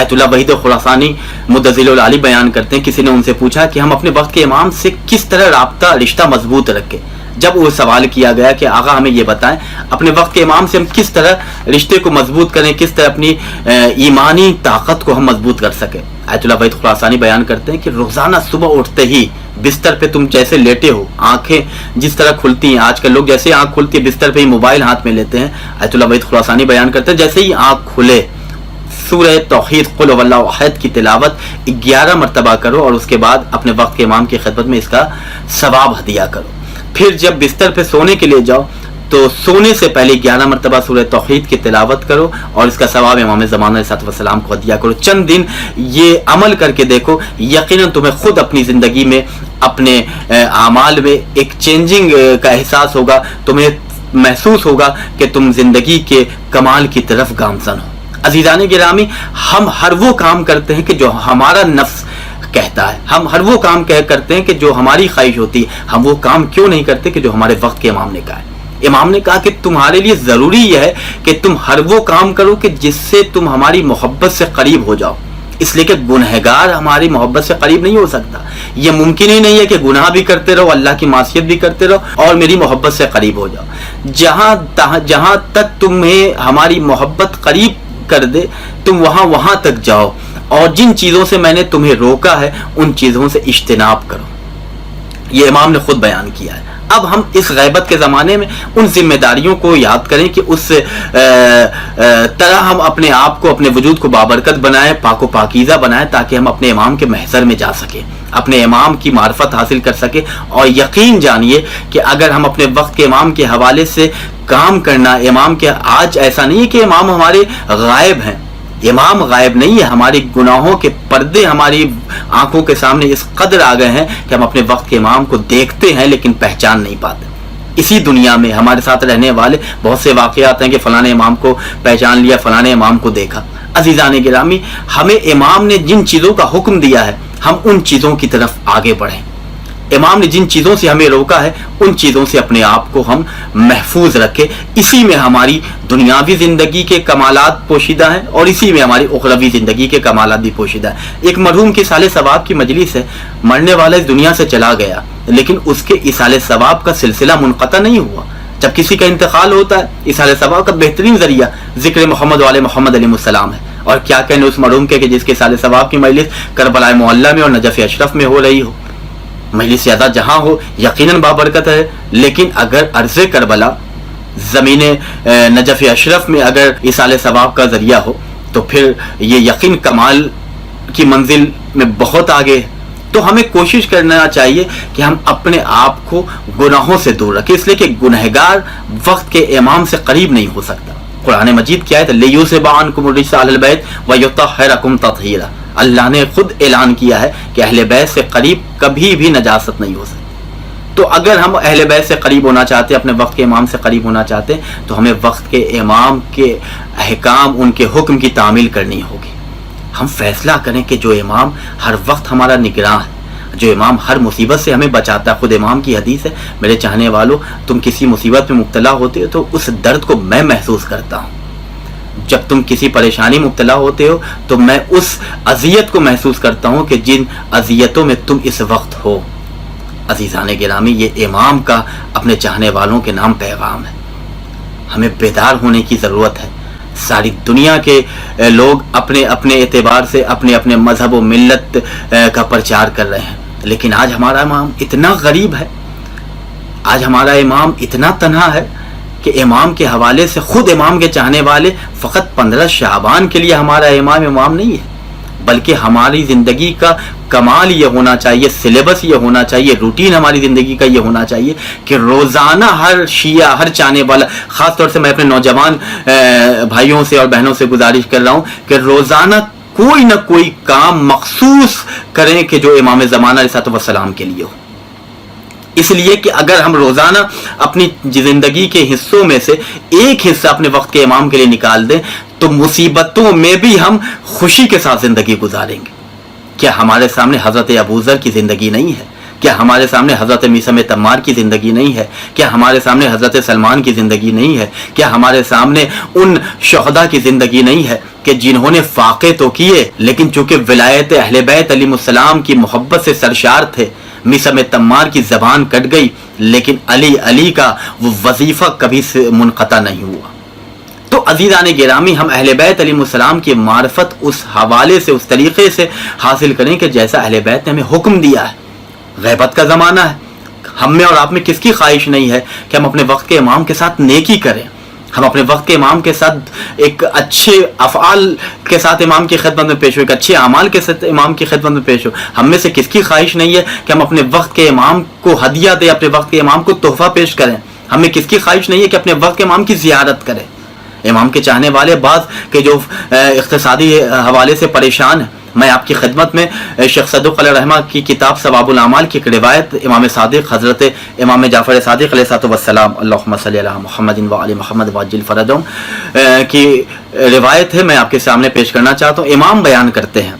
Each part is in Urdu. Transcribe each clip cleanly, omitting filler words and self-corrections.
آیت اللہ وحید خراسانی مدظل العالی بیان کرتے ہیں، کسی نے ان سے پوچھا کہ ہم اپنے وقت کے امام سے کس طرح رشتہ مضبوط رکھیں. جب وہ سوال کیا گیا کہ آقا ہمیں یہ بتائیں اپنے وقت کے امام سے ہم کس طرح رشتے کو مضبوط کریں، کس طرح اپنی ایمانی طاقت کو ہم مضبوط کر سکیں. آیت اللہ وحید خراسانی بیان کرتے ہیں کہ روزانہ صبح اٹھتے ہی بستر پہ تم جیسے لیٹے ہو، آنکھیں جس طرح کھلتی ہیں، آج کل لوگ جیسے آنکھ کھلتی ہے بستر پہ ہی موبائل ہاتھ میں لیتے ہیں. آیت اللہ وحید خراسانی بیان کرتے ہیں جیسے ہی آنکھ کھلے سورہ توحید قل هو اللہ احد کی تلاوت 11 مرتبہ کرو اور اس کے بعد اپنے وقت کے امام کی خدمت میں اس کا ثواب ہدیہ کرو. پھر جب بستر پہ سونے کے لیے جاؤ تو سونے سے پہلے 11 مرتبہ سورہ توحید کی تلاوت کرو اور اس کا ثواب امام زمان علیہ السلام کو ہدیہ کرو. چند دن یہ عمل کر کے دیکھو، یقیناً تمہیں خود اپنی زندگی میں اپنے اعمال میں ایک چینجنگ کا احساس ہوگا، تمہیں محسوس ہوگا کہ تم زندگی کے کمال کی طرف گامزن ہو. عزیزان گرامی، ہم ہر وہ کام کرتے ہیں کہ جو ہمارا نفس کہتا ہے، ہم ہر وہ کام کرتے ہیں کہ جو ہماری خواہش ہوتی ہے. ہم وہ کام کیوں نہیں کرتے کہ جو ہمارے وقت کے امام نے کہا ہے؟ امام نے کہا کہ تمہارے لیے ضروری یہ ہے کہ تم ہر وہ کام کرو کہ جس سے تم ہماری محبت سے قریب ہو جاؤ، اس لیے کہ گنہگار ہماری محبت سے قریب نہیں ہو سکتا. یہ ممکن ہی نہیں ہے کہ گناہ بھی کرتے رہو، اللہ کی معصیت بھی کرتے رہو اور میری محبت سے قریب ہو جاؤ. جہاں تک تمہیں ہماری محبت قریب کر دے تم وہاں تک جاؤ، اور جن چیزوں سے میں نے تمہیں روکا ہے ان چیزوں سے اجتناب کرو. یہ امام نے خود بیان کیا ہے. اب ہم اس غیبت کے زمانے میں ان ذمہ داریوں کو یاد کریں کہ اس طرح ہم اپنے آپ کو، اپنے وجود کو بابرکت بنائیں، پاک و پاکیزہ بنائیں، تاکہ ہم اپنے امام کے محضر میں جا سکیں، اپنے امام کی معرفت حاصل کر سکیں. اور یقین جانیے کہ اگر ہم اپنے وقت کے امام کے حوالے سے کام کرنا، امام کے آج ایسا نہیں ہے کہ امام ہمارے غائب ہیں، امام غائب نہیں ہے. ہماری گناہوں کے پردے ہماری آنکھوں کے سامنے اس قدر آ گئے ہیں کہ ہم اپنے وقت کے امام کو دیکھتے ہیں لیکن پہچان نہیں پاتے. اسی دنیا میں ہمارے ساتھ رہنے والے بہت سے واقعات ہیں کہ فلاں امام کو پہچان لیا، فلاں امام کو دیکھا. عزیزان گرامی، ہمیں امام نے جن چیزوں کا حکم دیا ہے ہم ان چیزوں کی طرف آگے بڑھیں. امام نے جن چیزوں سے ہمیں روکا ہے ان چیزوں سے اپنے آپ کو ہم محفوظ رکھیں. اسی میں ہماری دنیاوی زندگی کے کمالات پوشیدہ ہیں اور اسی میں ہماری اخروی زندگی کے کمالات بھی پوشیدہ ہیں. ایک مرحوم کی اصالِ ثواب کی مجلس ہے، مرنے والا اس دنیا سے چلا گیا لیکن اس کے اصالِ ثواب کا سلسلہ منقطع نہیں ہوا. جب کسی کا انتقال ہوتا ہے اصالِ ثواب کا بہترین ذریعہ ذکر محمد وآل محمد علیہ السلام ہے. اور کیا کہنے اس مرحوم کے کہ جس کے اصالِ ثواب کی مجلس کربلا معلیٰ میں اور نجف اشرف میں ہو رہی ہو. مجلس زیادہ جہاں ہو یقیناً بابرکت ہے، لیکن اگر عرض کربلا زمین نجف اشرف میں اگر اصالِ ثواب کا ذریعہ ہو تو پھر یہ یقین کمال کی منزل میں بہت آگے ہے. تو ہمیں کوشش کرنا چاہیے کہ ہم اپنے آپ کو گناہوں سے دور رکھیں، اس لیے کہ گنہگار وقت کے امام سے قریب نہیں ہو سکتا. قرآن مجید کیا ہے؟ لِيُذْهِبَ عَنْكُمُ الرِّجْسَ أَهْلَ الْبَيْتِ وَيُطَهِّرَكُمْ تَطْهِيرًا. اللہ نے خود اعلان کیا ہے کہ اہل بیت سے قریب کبھی بھی نجاست نہیں ہو سکتی. تو اگر ہم اہل بیت سے قریب ہونا چاہتے ہیں، اپنے وقت کے امام سے قریب ہونا چاہتے ہیں، تو ہمیں وقت کے امام کے احکام، ان کے حکم کی تعمیل کرنی ہوگی. ہم فیصلہ کریں کہ جو امام ہر وقت ہمارا نگراں ہے، جو امام ہر مصیبت سے ہمیں بچاتا ہے. خود امام کی حدیث ہے، میرے چاہنے والوں تم کسی مصیبت میں مبتلا ہوتے ہو تو اس درد کو میں محسوس کرتا ہوں. جب تم کسی پریشانی مبتلا ہوتے ہو تو میں اس اذیت کو محسوس کرتا ہوں کہ جن اذیتوں میں تم اس وقت ہو. عزیزان گرامی، یہ امام کا اپنے چاہنے والوں کے نام پیغام ہے. ہمیں بیدار ہونے کی ضرورت ہے. ساری دنیا کے لوگ اپنے اپنے اعتبار سے اپنے اپنے مذہب و ملت کا پرچار کر رہے ہیں، لیکن آج ہمارا امام اتنا غریب ہے، آج ہمارا امام اتنا تنہا ہے کہ امام کے حوالے سے خود امام کے چاہنے والے فقط 15 شعبان کے لیے ہمارا امام نہیں ہے، بلکہ ہماری زندگی کا کمال یہ ہونا چاہیے، سلیبس یہ ہونا چاہیے، روٹین ہماری زندگی کا یہ ہونا چاہیے کہ روزانہ ہر شیعہ، ہر چاہنے والا، خاص طور سے میں اپنے نوجوان بھائیوں سے اور بہنوں سے گزارش کر رہا ہوں کہ روزانہ کوئی نہ کوئی کام مخصوص کریں کہ جو امام زمانہ علیہ السلام کے لیے ہو. اس لیے کہ اگر ہم روزانہ اپنی زندگی کے حصوں میں سے ایک حصہ اپنے وقت کے امام کے لیے نکال دیں تو مصیبتوں میں بھی ہم خوشی کے ساتھ زندگی گزاریں گے. کیا ہمارے سامنے حضرت ابوذر کی زندگی نہیں ہے؟ کیا ہمارے سامنے حضرت میثم تمار کی زندگی نہیں ہے؟ کیا ہمارے سامنے حضرت سلمان کی زندگی نہیں ہے؟ کیا ہمارے سامنے ان شہداء کی زندگی نہیں ہے کہ جنہوں نے فاقے تو کیے لیکن چونکہ ولایت اہل بیت علیہ السلام کی محبت سے سرشار تھے، میثم تمار کی زبان کٹ گئی لیکن علی کا وہ وظیفہ کبھی سے منقطع نہیں ہوا۔ تو عزیزان گرامی، ہم اہل بیت علیہ السلام کی معرفت اس حوالے سے، اس طریقے سے حاصل کریں کہ جیسا اہل بیت نے ہمیں حکم دیا ہے۔ غیبت کا زمانہ ہے، ہم میں اور آپ میں کس کی خواہش نہیں ہے کہ ہم اپنے وقت کے امام کے ساتھ نیکی کریں، ہم اپنے وقت کے امام کے ساتھ ایک اچھے افعال کے ساتھ امام کی خدمت میں پیش ہو، ایک اچھے اعمال کے ساتھ امام کی خدمت میں پیش ہو۔ ہم میں سے کس کی خواہش نہیں ہے کہ ہم اپنے وقت کے امام کو ہدیہ دیں، اپنے وقت کے امام کو تحفہ پیش کریں؟ ہم میں کس کی خواہش نہیں ہے کہ اپنے وقت کے امام کی زیارت کریں؟ امام کے چاہنے والے بعض کے جو اقتصادی حوالے سے پریشان ہیں، میں آپ کی خدمت میں شیخ صدوق علیہ رحمہ کی کتاب ثواب الاعمال کی ایک روایت امام صادق حضرت امام جعفر صادق علیہ السلام اللہم صلی علی محمد و علی محمد وعجل فرجہم کی روایت ہے، میں آپ کے سامنے پیش کرنا چاہتا ہوں۔ امام بیان کرتے ہیں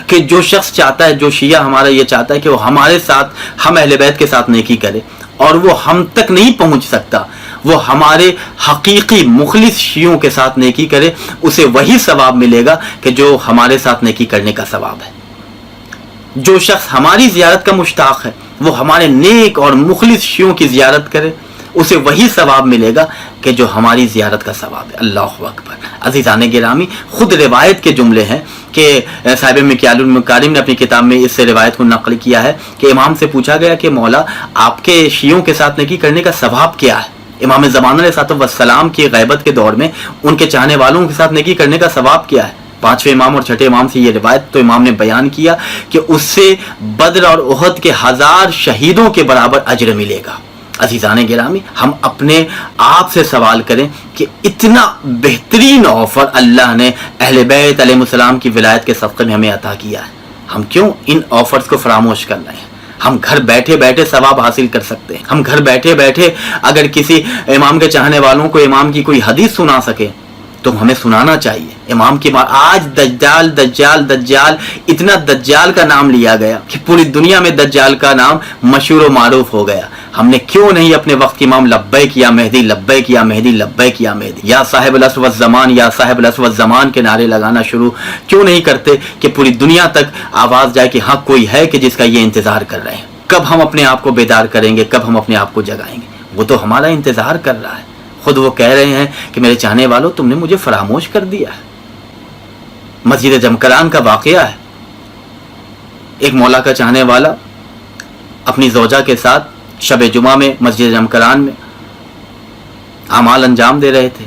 کہ جو شخص چاہتا ہے، جو شیعہ ہمارا یہ چاہتا ہے کہ وہ ہمارے ساتھ، ہم اہل بیت کے ساتھ نیکی کرے اور وہ ہم تک نہیں پہنچ سکتا، وہ ہمارے حقیقی مخلص شیعوں کے ساتھ نیکی کرے، اسے وہی ثواب ملے گا کہ جو ہمارے ساتھ نیکی کرنے کا ثواب ہے۔ جو شخص ہماری زیارت کا مشتاق ہے، وہ ہمارے نیک اور مخلص شیعوں کی زیارت کرے، اسے وہی ثواب ملے گا کہ جو ہماری زیارت کا ثواب ہے۔ اللہ اکبر۔ عزیزان گرامی، خود روایت کے جملے ہیں کہ صاحب مکیال المکارم نے اپنی کتاب میں اس روایت کو نقل کیا ہے کہ امام سے پوچھا گیا کہ مولا، آپ کے شیعوں کے ساتھ نیکی کرنے کا ثواب کیا ہے؟ امام زمان علیہ السلام کی غیبت کے دور میں ان کے چاہنے والوں کے ساتھ نیکی کرنے کا ثواب کیا ہے؟ پانچویں امام اور چھٹے امام سے یہ روایت تو امام نے بیان کیا کہ اس سے بدر اور احد کے 1000 شہیدوں کے برابر اجر ملے گا۔ عزیزان گرامی، ہم اپنے آپ سے سوال کریں کہ اتنا بہترین آفر اللہ نے اہل بیت علیہ السلام کی ولایت کے صدقے میں ہمیں عطا کیا ہے، ہم کیوں ان آفرز کو فراموش کر رہے ہیں؟ ہم گھر بیٹھے بیٹھے ثواب حاصل کر سکتے ہیں۔ ہم گھر بیٹھے بیٹھے اگر کسی امام کے چاہنے والوں کو امام کی کوئی حدیث سنا سکے تو ہمیں سنانا چاہیے۔ امام کی آج دجال دجال دجال، اتنا دجال کا نام لیا گیا کہ پوری دنیا میں دجال کا نام مشہور و معروف ہو گیا۔ ہم نے کیوں نہیں اپنے وقت کے امام لبیک یا مہدی، لبیک یا مہدی، لبیک یا مہدی، یا صاحب العصر والزمان، یا صاحب العصر والزمان کے نعرے لگانا شروع کیوں نہیں کرتے کہ پوری دنیا تک آواز جائے کہ ہاں کوئی ہے کہ جس کا یہ انتظار کر رہے ہیں؟ کب ہم اپنے آپ کو بیدار کریں گے؟ کب ہم اپنے آپ کو جگائیں گے؟ وہ تو ہمارا انتظار کر رہا ہے۔ خود وہ کہہ رہے ہیں کہ میرے چاہنے والوں، تم نے مجھے فراموش کر دیا ہے۔ مسجد جمکران کا واقعہ ہے، ایک مولا کا چاہنے والا اپنی زوجہ کے ساتھ شب جمعہ میں مسجد جمکران میں اعمال انجام دے رہے تھے۔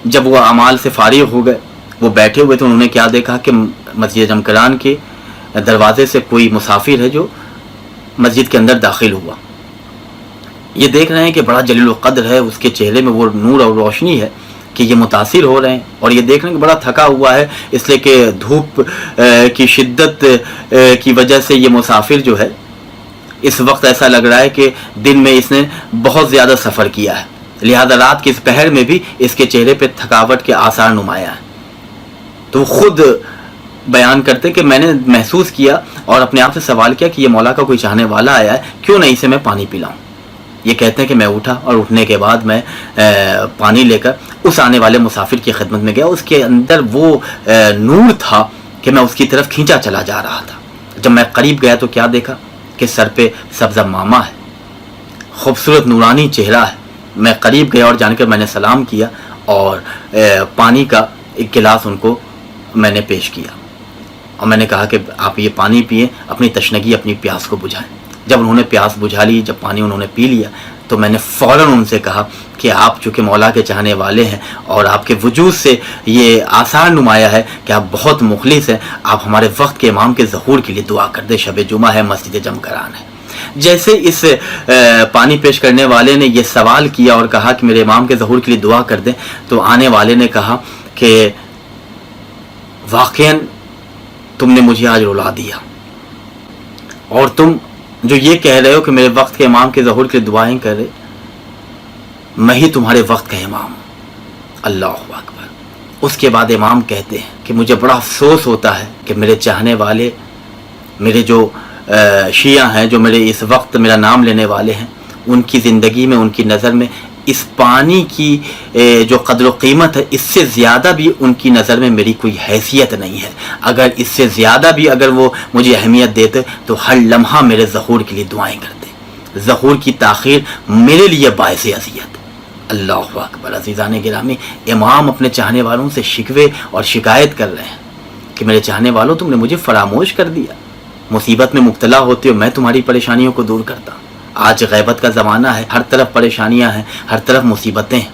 جب وہ اعمال سے فارغ ہو گئے، وہ بیٹھے ہوئے تو انہوں نے کیا دیکھا کہ مسجد جمکران کے دروازے سے کوئی مسافر ہے جو مسجد کے اندر داخل ہوا۔ یہ دیکھ رہے ہیں کہ بڑا جلیل القدر ہے، اس کے چہرے میں وہ نور اور روشنی ہے کہ یہ متاثر ہو رہے ہیں، اور یہ دیکھ رہے ہیں کہ بڑا تھکا ہوا ہے، اس لیے کہ دھوپ کی شدت کی وجہ سے یہ مسافر جو ہے اس وقت ایسا لگ رہا ہے کہ دن میں اس نے بہت زیادہ سفر کیا ہے، لہذا رات کے اس پہر میں بھی اس کے چہرے پہ تھکاوٹ کے آثار نمایاں ہیں۔ تو وہ خود بیان کرتے کہ میں نے محسوس کیا اور اپنے آپ سے سوال کیا کہ یہ مولا کا کوئی چاہنے والا آیا ہے، کیوں نہیں اسے میں پانی پلاؤں؟ یہ کہتے ہیں کہ میں اٹھا اور اٹھنے کے بعد میں پانی لے کر اس آنے والے مسافر کی خدمت میں گیا۔ اس کے اندر وہ نور تھا کہ میں اس کی طرف کھینچا چلا جا رہا تھا۔ جب میں قریب گیا تو کیا دیکھا کہ سر پہ سبزہ ماما ہے، خوبصورت نورانی چہرہ ہے۔ میں قریب گیا اور جان کر میں نے سلام کیا اور پانی کا ایک گلاس ان کو میں نے پیش کیا، اور میں نے کہا کہ آپ یہ پانی پئیں، اپنی تشنگی، اپنی پیاس کو بجھائیں۔ جب انہوں نے پیاس بجھا لی، جب پانی انہوں نے پی لیا، تو میں نے فوراً ان سے کہا کہ آپ چونکہ مولا کے چاہنے والے ہیں اور آپ کے وجود سے یہ آثار نمایاں ہے کہ آپ بہت مخلص ہیں، آپ ہمارے وقت کے امام کے ظہور کے لیے دعا کر دیں، شب جمعہ ہے، مسجد جمکران ہے۔ جیسے اس پانی پیش کرنے والے نے یہ سوال کیا اور کہا کہ میرے امام کے ظہور کے لیے دعا کر دیں، تو آنے والے نے کہا کہ واقعاً تم نے مجھے آج رلا دیا، اور تم جو یہ کہہ رہے ہو کہ میرے وقت کے امام کے ظہور کے لیے دعائیں کر رہے، میں ہی تمہارے وقت کا امام ہوں۔ اللہ اکبر۔ اس کے بعد امام کہتے ہیں کہ مجھے بڑا افسوس ہوتا ہے کہ میرے چاہنے والے، میرے جو شیعہ ہیں جو میرے اس وقت میرا نام لینے والے ہیں، ان کی زندگی میں، ان کی نظر میں اس پانی کی جو قدر و قیمت ہے، اس سے زیادہ بھی ان کی نظر میں میری کوئی حیثیت نہیں ہے۔ اگر اس سے زیادہ بھی اگر وہ مجھے اہمیت دیتے تو ہر لمحہ میرے ظہور کے لیے دعائیں کرتے۔ ظہور کی تاخیر میرے لیے باعث اذیت۔ اللہ اکبر۔ عزیزان گرامی، امام اپنے چاہنے والوں سے شکوے اور شکایت کر رہے ہیں کہ میرے چاہنے والوں، تم نے مجھے فراموش کر دیا، مصیبت میں مبتلا ہوتے ہو، میں تمہاری پریشانیوں کو دور کرتا ہوں۔ آج غیبت کا زمانہ ہے، ہر طرف پریشانیاں ہیں، ہر طرف مصیبتیں ہیں،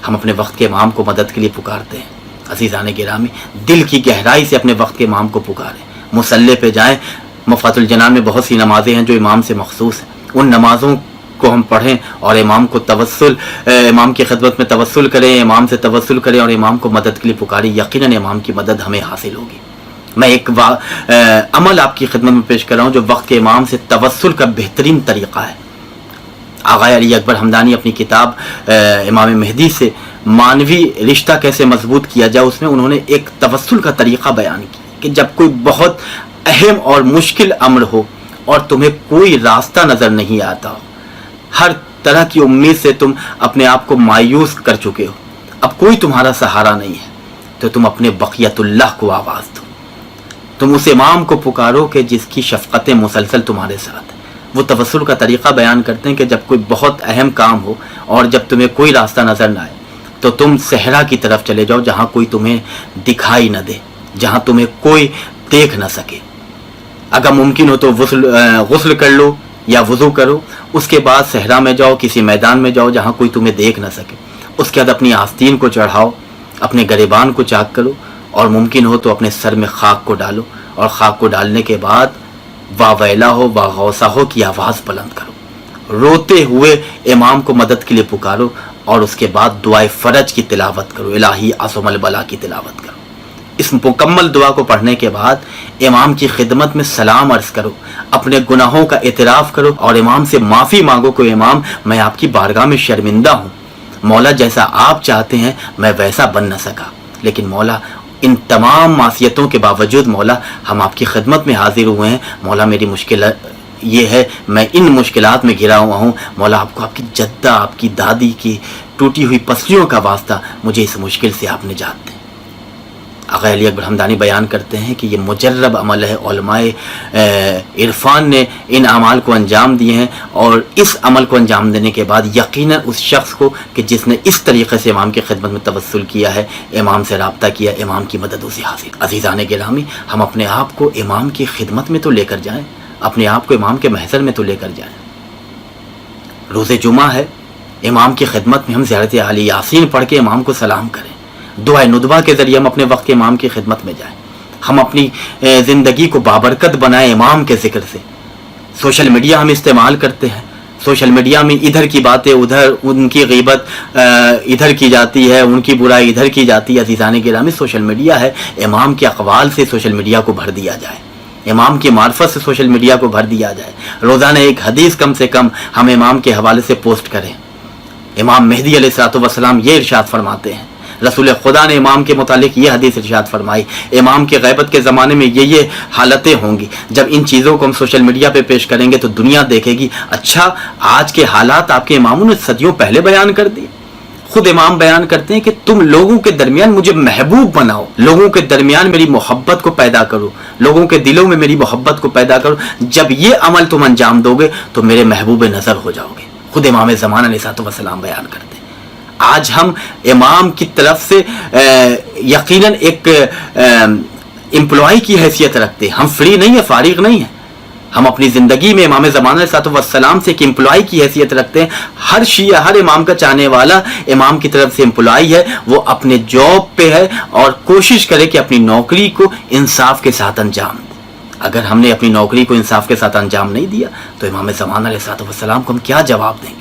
ہم اپنے وقت کے امام کو مدد کے لیے پکارتے ہیں۔ عزیزان گرامی، دل کی گہرائی سے اپنے وقت کے امام کو پکاریں، مصلی پہ جائیں۔ مفات الجنان میں بہت سی نمازیں ہیں جو امام سے مخصوص ہیں، ان نمازوں کو ہم پڑھیں اور امام کو توسل، امام کی خدمت میں توسل کریں، امام سے توسل کریں اور امام کو مدد کے لیے پکاریں۔ یقیناً امام کی مدد ہمیں حاصل ہوگی۔ میں ایک عمل آپ کی خدمت میں پیش کر رہا ہوں جو وقت کے امام سے توسل کا بہترین طریقہ ہے۔ آغا علی اکبر حمدانی اپنی کتاب امام مہدی سے مانوی رشتہ کیسے مضبوط کیا جائے، اس میں انہوں نے ایک توسل کا طریقہ بیان کیا کہ جب کوئی بہت اہم اور مشکل امر ہو اور تمہیں کوئی راستہ نظر نہیں آتا ہو، ہر طرح کی امید سے تم اپنے آپ کو مایوس کر چکے ہو، اب کوئی تمہارا سہارا نہیں ہے، تو تم اپنے بقیت اللہ کو آواز دو، تم اس امام کو پکارو کہ جس کی شفقتیں مسلسل تمہارے ساتھ ہیں۔ وہ توسل کا طریقہ بیان کرتے ہیں کہ جب کوئی بہت اہم کام ہو اور جب تمہیں کوئی راستہ نظر نہ آئے تو تم صحرا کی طرف چلے جاؤ جہاں کوئی تمہیں دکھائی نہ دے، جہاں تمہیں کوئی دیکھ نہ سکے۔ اگر ممکن ہو تو غسل کر لو یا وضو کرو، اس کے بعد صحرا میں جاؤ، کسی میدان میں جاؤ جہاں کوئی تمہیں دیکھ نہ سکے، اس کے بعد اپنی آستین کو چڑھاؤ، اپنے گریبان کو چاک کرو اور ممکن ہو تو اپنے سر میں خاک کو ڈالو، اور خاک کو ڈالنے کے بعد وا ویلا ہو وا غوثا ہو کی آواز بلند کرو، روتے ہوئے امام کو مدد کے لیے پکارو، اور اس کے بعد دعائے فرج کی تلاوت کرو، الہی عصم البلا کی تلاوت کرو۔ اس مکمل دعا کو پڑھنے کے بعد امام کی خدمت میں سلام عرض کرو، اپنے گناہوں کا اعتراف کرو اور امام سے معافی مانگو کہ امام میں آپ کی بارگاہ میں شرمندہ ہوں، مولا جیسا آپ چاہتے ہیں میں ویسا بن نہ سکا، لیکن مولا ان تمام معصیتوں کے باوجود مولا ہم آپ کی خدمت میں حاضر ہوئے ہیں، مولا میری مشکل یہ ہے، میں ان مشکلات میں گھرا ہوا ہوں، مولا آپ کو آپ کی جدہ، آپ کی دادی کی ٹوٹی ہوئی پسلیوں کا واسطہ مجھے اس مشکل سے آپ نجات دیں۔ آغا علی اکبر حمدانی بیان کرتے ہیں کہ یہ مجرب عمل ہے، علماء عرفان نے ان اعمال کو انجام دیے ہیں، اور اس عمل کو انجام دینے کے بعد یقیناً اس شخص کو کہ جس نے اس طریقے سے امام کی خدمت میں توسل کیا ہے، امام سے رابطہ کیا، امام کی مدد اسے حاصل۔ عزیزان گرامی، ہم اپنے آپ کو امام کی خدمت میں تو لے کر جائیں، اپنے آپ کو امام کے محضر میں تو لے کر جائیں۔ روز جمعہ ہے، امام کی خدمت میں ہم زیارت علی یاسین پڑھ کے امام کو سلام کریں، دعائے ندبہ کے ذریعے ہم اپنے وقت کے امام کی خدمت میں جائیں، ہم اپنی زندگی کو بابرکت بنائیں امام کے ذکر سے۔ سوشل میڈیا ہم استعمال کرتے ہیں، سوشل میڈیا میں ادھر کی باتیں ادھر، ان کی غیبت ادھر کی جاتی ہے، ان کی برائی ادھر کی جاتی ہے۔ عزیزان گرامی، سوشل میڈیا ہے، امام کے اقوال سے سوشل میڈیا کو بھر دیا جائے، امام کی معرفت سے سوشل میڈیا کو بھر دیا جائے، روزانہ ایک حدیث کم سے کم ہم امام کے حوالے سے پوسٹ کریں۔ امام مہدی علیہ الصلوۃ والسلام یہ ارشاد فرماتے ہیں، رسول خدا نے امام کے متعلق یہ حدیث ارشاد فرمائی، امام کے غیبت کے زمانے میں یہ حالتیں ہوں گی۔ جب ان چیزوں کو ہم سوشل میڈیا پہ پیش کریں گے تو دنیا دیکھے گی، اچھا آج کے حالات آپ کے اماموں نے صدیوں پہلے بیان کر دیے۔ خود امام بیان کرتے ہیں کہ تم لوگوں کے درمیان مجھے محبوب بناؤ، لوگوں کے درمیان میری محبت کو پیدا کرو، لوگوں کے دلوں میں میری محبت کو پیدا کرو، جب یہ عمل تم انجام دو گے تو میرے محبوب نظر ہو جاؤ گے۔ خود امام زمان علیہ الصلوۃ والسلام بیان کرتے ہیں۔ آج ہم امام کی طرف سے یقیناً ایک امپلائی کی حیثیت رکھتے ہیں، ہم فری نہیں ہیں، فارغ نہیں ہیں، ہم اپنی زندگی میں امام زمان علیہ الصلوۃ والسلام سے ایک امپلائی کی حیثیت رکھتے ہیں۔ ہر شیعہ، ہر امام کا چاہنے والا امام کی طرف سے امپلائی ہے، وہ اپنے جاب پہ ہے اور کوشش کرے کہ اپنی نوکری کو انصاف کے ساتھ انجام دے۔ اگر ہم نے اپنی نوکری کو انصاف کے ساتھ انجام نہیں دیا تو امام زمان علیہ الصلوۃ والسلام کو ہم کیا جواب دیں گے؟